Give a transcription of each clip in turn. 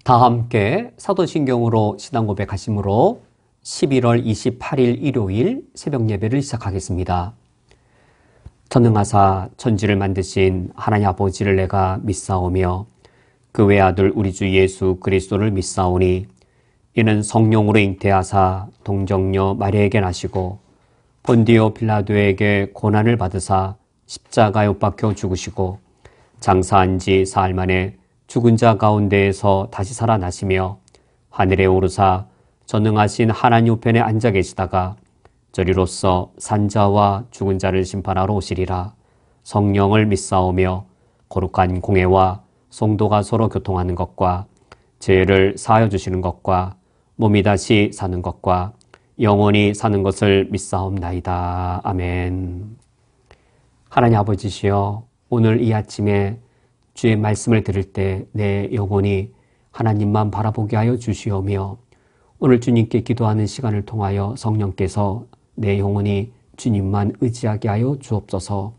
다 함께 사도신경으로 신앙 고백하심으로 11월 28일 일요일 새벽 예배를 시작하겠습니다. 전능하사 천지를 만드신 하나님 아버지를 내가 믿사오며 그 외아들 우리 주 예수 그리스도를 믿사오니 이는 성령으로 잉태하사 동정녀 마리아에게 나시고 본디오 빌라도에게 고난을 받으사 십자가에 못 박혀 죽으시고 장사한 지 사흘 만에 죽은 자 가운데에서 다시 살아나시며 하늘에 오르사 전능하신 하나님 우편에 앉아 계시다가 저리로서 산자와 죽은 자를 심판하러 오시리라. 성령을 믿사오며 거룩한 공회와 성도가 서로 교통하는 것과 죄를 사하여 주시는 것과 몸이 다시 사는 것과 영원히 사는 것을 믿사옵나이다. 아멘. 하나님 아버지시여, 오늘 이 아침에 주의 말씀을 들을 때 내 영혼이 하나님만 바라보게 하여 주시오며 오늘 주님께 기도하는 시간을 통하여 성령께서 내 영혼이 주님만 의지하게 하여 주옵소서.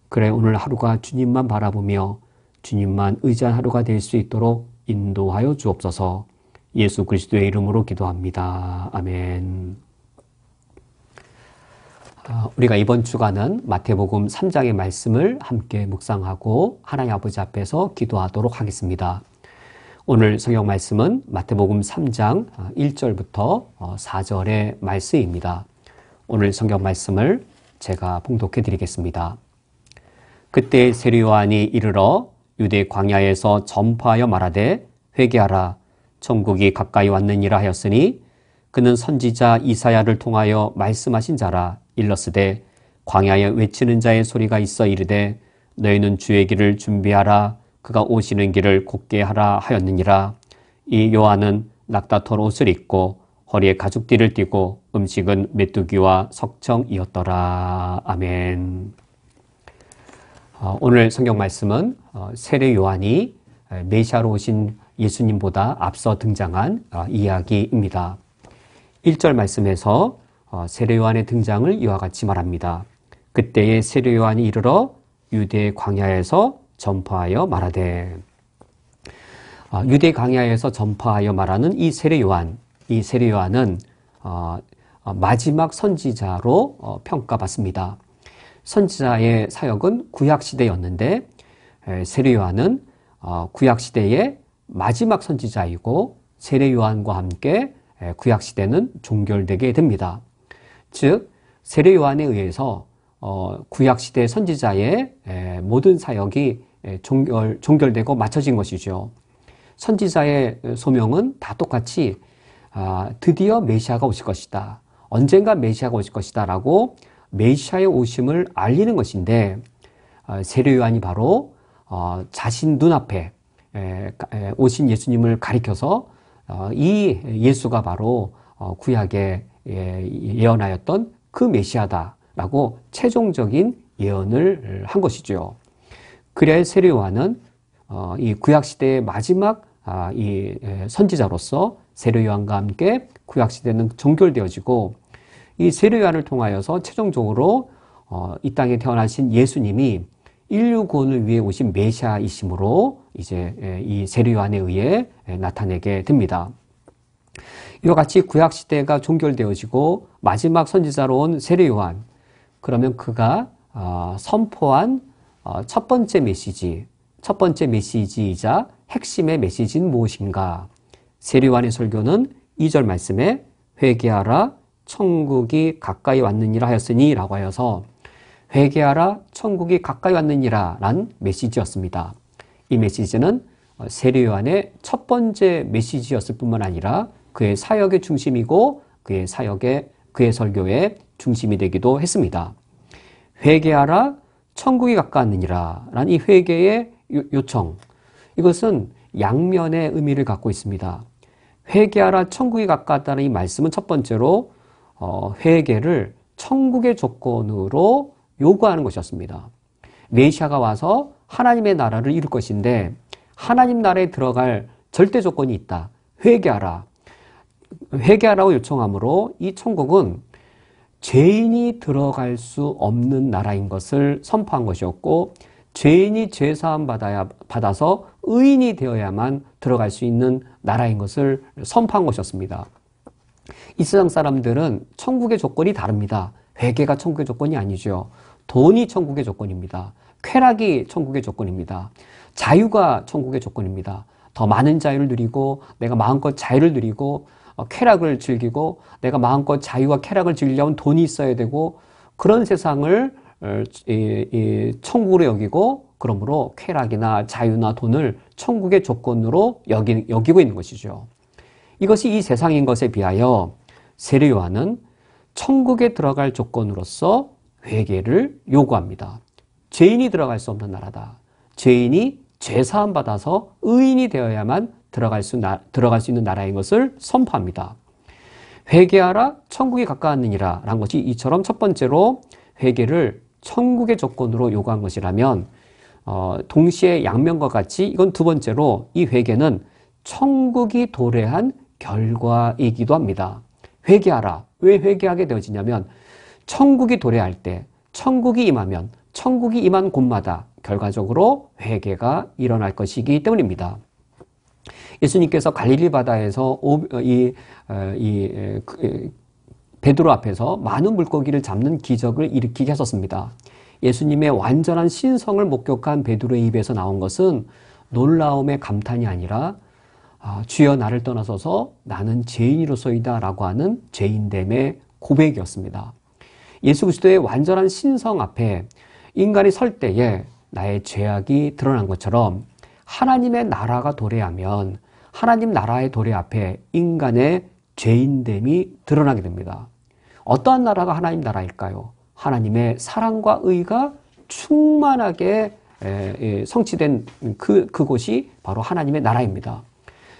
그래, 오늘 하루가 주님만 바라보며 주님만 의지한 하루가 될 수 있도록 인도하여 주옵소서. 예수 그리스도의 이름으로 기도합니다. 아멘. 우리가 이번 주간은 마태복음 3장의 말씀을 함께 묵상하고 하나님 아버지 앞에서 기도하도록 하겠습니다. 오늘 성경 말씀은 마태복음 3장 1절부터 4절의 말씀입니다. 오늘 성경 말씀을 제가 봉독해 드리겠습니다. 그때 세례 요한이 이르러 유대 광야에서 전파하여 말하되 회개하라 천국이 가까이 왔느니라 하였으니 그는 선지자 이사야를 통하여 말씀하신 자라. 일러스되 광야에 외치는 자의 소리가 있어 이르되 너희는 주의 길을 준비하라 그가 오시는 길을 곧게 하라 하였느니라. 이 요한은 낙타털 옷을 입고 허리에 가죽띠를 띠고 음식은 메뚜기와 석청이었더라. 아멘. 오늘 성경 말씀은 세례 요한이 메시아로 오신 예수님보다 앞서 등장한 이야기입니다. 1절 말씀에서 세례 요한의 등장을 이와 같이 말합니다. 그때의 세례 요한이 이르러 유대 광야에서 전파하여 말하되, 유대 광야에서 전파하여 말하는 이 세례 요한은 마지막 선지자로 평가받습니다. 선지자의 사역은 구약시대였는데 세례 요한은 구약시대의 마지막 선지자이고 세례 요한과 함께 구약시대는 종결되게 됩니다. 즉 세례 요한에 의해서 구약시대 선지자의 모든 사역이 종결되고 마쳐진 것이죠. 선지자의 소명은 다 똑같이 드디어 메시아가 오실 것이다, 언젠가 메시아가 오실 것이다 라고 메시아의 오심을 알리는 것인데, 세례 요한이 바로 자신 눈앞에 오신 예수님을 가리켜서 이 예수가 바로 구약에 예언하였던 그 메시아다라고 최종적인 예언을 한 것이죠. 그래야 세례 요한은 이 구약시대의 마지막 이 선지자로서 세례 요한과 함께 구약시대는 종결되어지고, 이 세례 요한을 통하여서 최종적으로 이 땅에 태어나신 예수님이 인류 구원을 위해 오신 메시아이심으로 이제 이 세례 요한에 의해 나타내게 됩니다. 이와 같이 구약시대가 종결되어지고 마지막 선지자로 온 세례 요한, 그러면 그가 선포한 첫 번째 메시지이자 핵심의 메시지는 무엇인가? 세례 요한의 설교는 2절 말씀에 회개하라 천국이 가까이 왔느니라 하였으니 라고 하여서 회개하라 천국이 가까이 왔느니라 라는 메시지였습니다. 이 메시지는 세례 요한의 첫 번째 메시지였을 뿐만 아니라 그의 사역의 중심이고 그의 설교의 중심이 되기도 했습니다. 회개하라 천국이 가까이 왔느니라 라는 이 회개의 요청, 이것은 양면의 의미를 갖고 있습니다. 회개하라 천국이 가까이 왔다는 이 말씀은 첫 번째로 회개를 천국의 조건으로 요구하는 것이었습니다. 메시아가 와서 하나님의 나라를 이룰 것인데 하나님 나라에 들어갈 절대 조건이 있다. 회개하라고 요청하므로 이 천국은 죄인이 들어갈 수 없는 나라인 것을 선포한 것이었고, 죄인이 죄사함 받아서 의인이 되어야만 들어갈 수 있는 나라인 것을 선포한 것이었습니다. 이 세상 사람들은 천국의 조건이 다릅니다. 회개가 천국의 조건이 아니죠. 돈이 천국의 조건입니다. 쾌락이 천국의 조건입니다. 자유가 천국의 조건입니다. 더 많은 자유를 누리고 내가 마음껏 자유를 누리고 쾌락을 즐기고 내가 마음껏 자유와 쾌락을 즐기려면 돈이 있어야 되고 그런 세상을 천국으로 여기고 그러므로 쾌락이나 자유나 돈을 천국의 조건으로 여기고 있는 것이죠. 이것이 이 세상인 것에 비하여 세례 요한은 천국에 들어갈 조건으로서 회개를 요구합니다. 죄인이 들어갈 수 없는 나라다. 죄인이 죄사함 받아서 의인이 되어야만 들어갈 수 있는 나라인 것을 선포합니다. 회개하라 천국이 가까웠느니라 라는 것이 이처럼 첫 번째로 회개를 천국의 조건으로 요구한 것이라면 동시에 양면과 같이 이건 두 번째로 이 회개는 천국이 도래한 결과이기도 합니다. 회개하라. 왜 회개하게 되어지냐면 천국이 도래할 때 천국이 임하면 천국이 임한 곳마다 결과적으로 회개가 일어날 것이기 때문입니다. 예수님께서 갈릴리 바다에서 베드로 앞에서 많은 물고기를 잡는 기적을 일으키게 하셨습니다. 예수님의 완전한 신성을 목격한 베드로의 입에서 나온 것은 놀라움의 감탄이 아니라 주여 나를 떠나서서 나는 죄인이로소이다 라고 하는 죄인됨의 고백이었습니다. 예수 그리스도의 완전한 신성 앞에 인간이 설 때에 나의 죄악이 드러난 것처럼 하나님의 나라가 도래하면 하나님 나라의 도래 앞에 인간의 죄인됨이 드러나게 됩니다. 어떠한 나라가 하나님 나라일까요? 하나님의 사랑과 의가 충만하게 성취된 그곳이 바로 하나님의 나라입니다.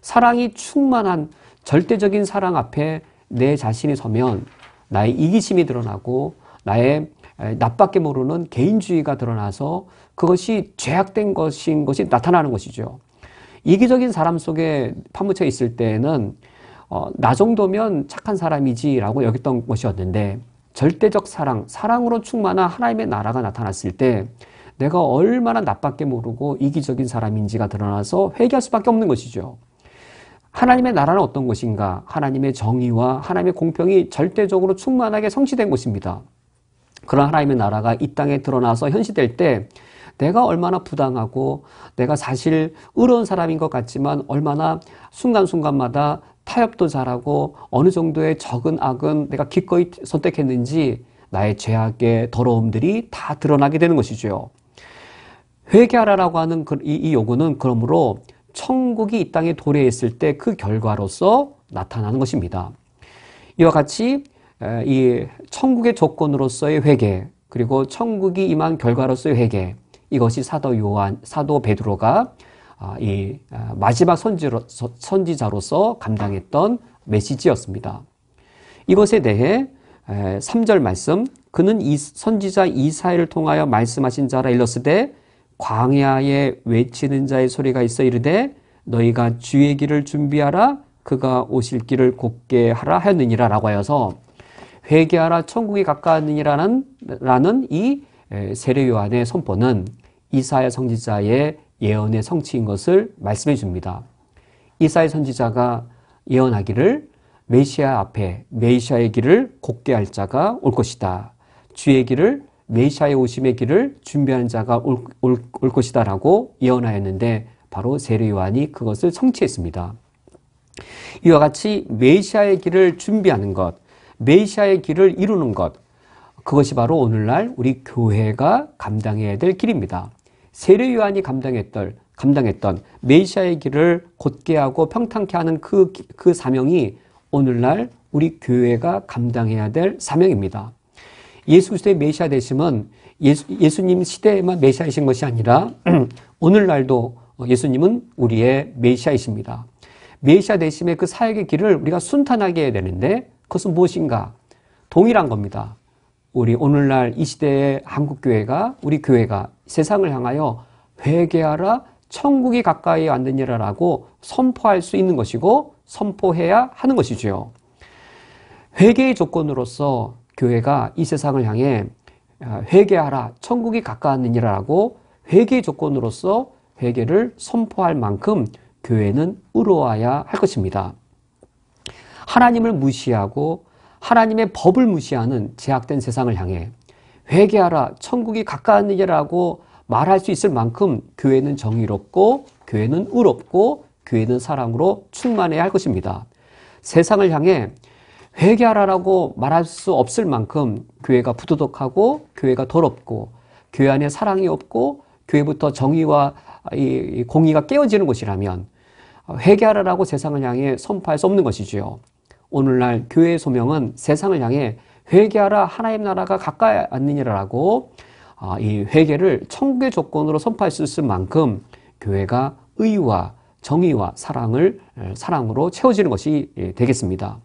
사랑이 충만한 절대적인 사랑 앞에 내 자신이 서면 나의 이기심이 드러나고 나의 나밖에 모르는 개인주의가 드러나서 그것이 죄악된 것인 것이 나타나는 것이죠. 이기적인 사람 속에 파묻혀 있을 때에는 나 정도면 착한 사람이지라고 여겼던 것이었는데 절대적 사랑으로 충만한 하나님의 나라가 나타났을 때 내가 얼마나 나밖에 모르고 이기적인 사람인지가 드러나서 회개할 수밖에 없는 것이죠. 하나님의 나라는 어떤 것인가? 하나님의 정의와 하나님의 공평이 절대적으로 충만하게 성취된 곳입니다. 그런 하나님의 나라가 이 땅에 드러나서 현시될 때 내가 얼마나 부당하고 내가 사실 의로운 사람인 것 같지만 얼마나 순간순간마다 타협도 잘하고 어느 정도의 적은 악은 내가 기꺼이 선택했는지 나의 죄악의 더러움들이 다 드러나게 되는 것이죠. 회개하라라고 하는 이 요구는 그러므로 천국이 이 땅에 도래했을 때 그 결과로서 나타나는 것입니다. 이와 같이 이 천국의 조건으로서의 회개 그리고 천국이 임한 결과로서의 회개 이것이 사도 베드로가 이 마지막 선지자로서 감당했던 메시지였습니다. 이것에 대해 3절 말씀 그는 이 선지자 이사야를 통하여 말씀하신 자라 일렀으되 광야에 외치는 자의 소리가 있어 이르되 너희가 주의 길을 준비하라 그가 오실 길을 곧게 하라 하였느니라 라고 하여서 회개하라 천국이 가까웠느니라는 이 세례 요한의 선포는 이사야 선지자의 예언의 성취인 것을 말씀해 줍니다. 이사야 선지자가 예언하기를 메시아 앞에 메시아의 길을 곧게 할 자가 올 것이다. 주의 길을 메시아의 오심의 길을 준비하는 자가 올 것이다 라고 예언하였는데 바로 세례 요한이 그것을 성취했습니다. 이와 같이 메시아의 길을 준비하는 것, 메시아의 길을 이루는 것, 그것이 바로 오늘날 우리 교회가 감당해야 될 길입니다. 세례 요한이 감당했던 메시아의 길을 곧게 하고 평탄케 하는 그 사명이 오늘날 우리 교회가 감당해야 될 사명입니다. 예수 그리스도의 메시아 되심은 예수님 시대에만 메시아이신 것이 아니라 오늘날도 예수님은 우리의 메시아이십니다. 메시아 되심의 그 사역의 길을 우리가 순탄하게 해야 되는데 그것은 무엇인가? 동일한 겁니다. 우리 오늘날 이 시대의 한국교회가 우리 교회가 세상을 향하여 회개하라 천국이 가까이 왔느니라라고 선포할 수 있는 것이고 선포해야 하는 것이죠. 회개의 조건으로서 교회가 이 세상을 향해 회개하라 천국이 가까웠느니라라고 회개의 조건으로서 회개를 선포할 만큼 교회는 의로워야 할 것입니다. 하나님을 무시하고 하나님의 법을 무시하는 제약된 세상을 향해 회개하라, 천국이 가까웠느니라고 말할 수 있을 만큼 교회는 정의롭고 교회는 의롭고 교회는 사랑으로 충만해야 할 것입니다. 세상을 향해 회개하라라고 말할 수 없을 만큼 교회가 부도덕하고 교회가 더럽고 교회 안에 사랑이 없고 교회부터 정의와 이 공의가 깨어지는 곳이라면 회개하라라고 세상을 향해 선포할 수 없는 것이지요. 오늘날 교회의 소명은 세상을 향해 회개하라, 하나님 나라가 가까이 왔느니라고 이 회개를 천국의 조건으로 선포할 수 있을 만큼 교회가 의와 정의와 사랑으로 채워지는 것이 되겠습니다.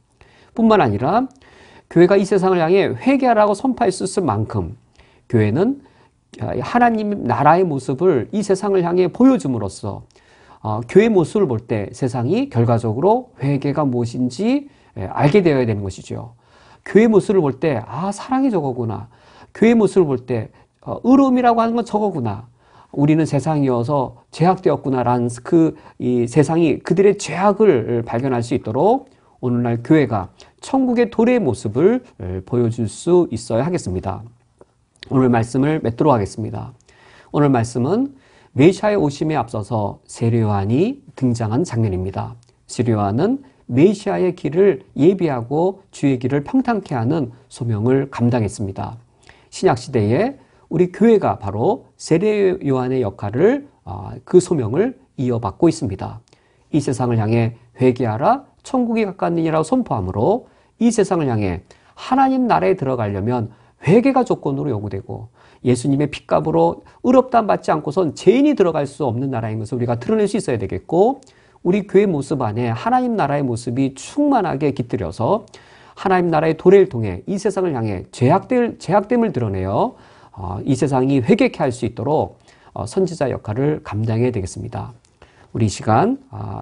뿐만 아니라 교회가 이 세상을 향해 회개하라고 선포할 수 있을 만큼 교회는 하나님 나라의 모습을 이 세상을 향해 보여줌으로써 교회의 모습을 볼 때 세상이 결과적으로 회개가 무엇인지 알게 되어야 되는 것이죠. 교회의 모습을 볼 때 사랑이 저거구나. 교회의 모습을 볼 때 의로움이라고 하는 건 저거구나. 우리는 세상이어서 죄악되었구나라는 이 세상이 그들의 죄악을 발견할 수 있도록 오늘날 교회가 천국의 도래의 모습을 보여줄 수 있어야 하겠습니다. 오늘 말씀을 맺도록 하겠습니다. 오늘 말씀은 메시아의 오심에 앞서서 세례 요한이 등장한 장면입니다. 세례 요한은 메시아의 길을 예비하고 주의 길을 평탄케 하는 소명을 감당했습니다. 신약시대에 우리 교회가 바로 세례 요한의 역할을 그 소명을 이어받고 있습니다. 이 세상을 향해 회개하라, 천국이 가까우니라고 선포함으로 이 세상을 향해 하나님 나라에 들어가려면 회개가 조건으로 요구되고 예수님의 핏값으로 의롭다함 받지 않고선 죄인이 들어갈 수 없는 나라인 것을 우리가 드러낼 수 있어야 되겠고, 우리 교회 모습 안에 하나님 나라의 모습이 충만하게 깃들여서 하나님 나라의 도래를 통해 이 세상을 향해 죄악됨을 드러내어 이 세상이 회개케 할 수 있도록 선지자 역할을 감당해야 되겠습니다. 우리 이 시간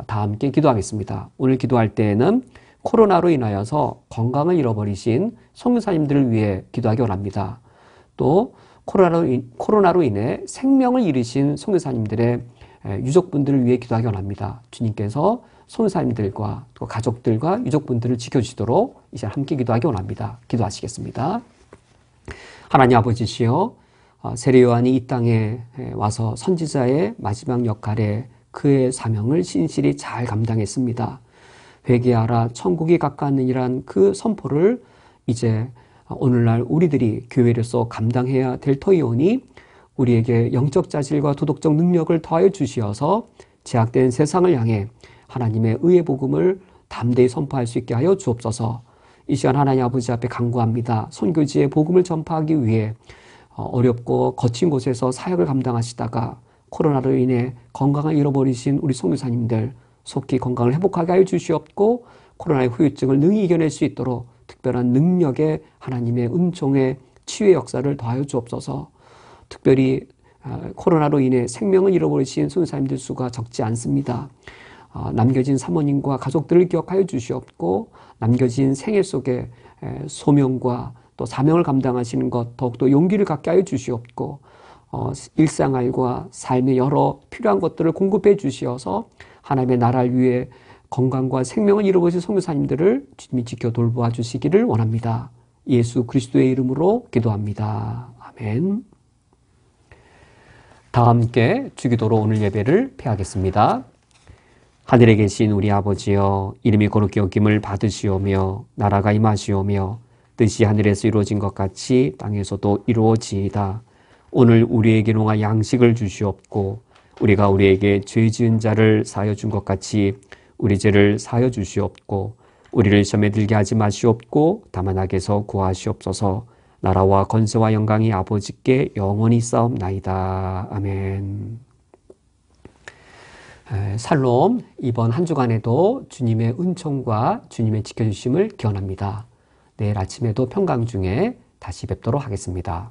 다 함께 기도하겠습니다. 오늘 기도할 때에는 코로나로 인하여서 건강을 잃어버리신 선교사님들을 위해 기도하기 원합니다. 또 코로나로 인해 생명을 잃으신 선교사님들의 유족분들을 위해 기도하기 원합니다. 주님께서 선교사님들과 또 가족들과 유족분들을 지켜주시도록 이 시간 함께 기도하기 원합니다. 기도하시겠습니다. 하나님 아버지시여, 세례 요한이 이 땅에 와서 선지자의 마지막 역할에 그의 사명을 신실히 잘 감당했습니다. 회개하라, 천국이 가까웠느니란 그 선포를 이제 오늘날 우리들이 교회로서 감당해야 될 터이오니 우리에게 영적 자질과 도덕적 능력을 더하여 주시어서 제약된 세상을 향해 하나님의 의의 복음을 담대히 선포할 수 있게 하여 주옵소서. 이 시간 하나님 아버지 앞에 간구합니다. 선교지의 복음을 전파하기 위해 어렵고 거친 곳에서 사역을 감당하시다가 코로나로 인해 건강을 잃어버리신 우리 선교사님들 속히 건강을 회복하게 하여 주시옵고, 코로나의 후유증을 능히 이겨낼 수 있도록 특별한 능력의 하나님의 은총의 치유의 역사를 더하여 주옵소서. 특별히 코로나로 인해 생명을 잃어버리신 선교사님들 수가 적지 않습니다. 남겨진 사모님과 가족들을 기억하여 주시옵고, 남겨진 생애 속에 소명과 또 사명을 감당하시는 것 더욱더 용기를 갖게 하여 주시옵고, 일상활과 삶의 여러 필요한 것들을 공급해 주시어서 하나님의 나라를 위해 건강과 생명을 잃어버리신 선교사님들을 주님이 지켜 돌보아 주시기를 원합니다. 예수 그리스도의 이름으로 기도합니다. 아멘. 다 함께 주기도로 오늘 예배를 폐하겠습니다. 하늘에 계신 우리 아버지여, 이름이 거룩히 여김을 받으시오며 나라가 임하시오며 뜻이 하늘에서 이루어진 것 같이 땅에서도 이루어지이다. 오늘 우리에게 농할 양식을 주시옵고, 우리가 우리에게 죄 지은 자를 사하여 준 것 같이 우리 죄를 사하여 주시옵고, 우리를 시험에 들게 하지 마시옵고 다만 악에서 구하시옵소서. 나라와 권세와 영광이 아버지께 영원히 싸움나이다. 아멘. 살롬, 이번 한 주간에도 주님의 은총과 주님의 지켜주심을 기원합니다. 내일 아침에도 평강 중에 다시 뵙도록 하겠습니다.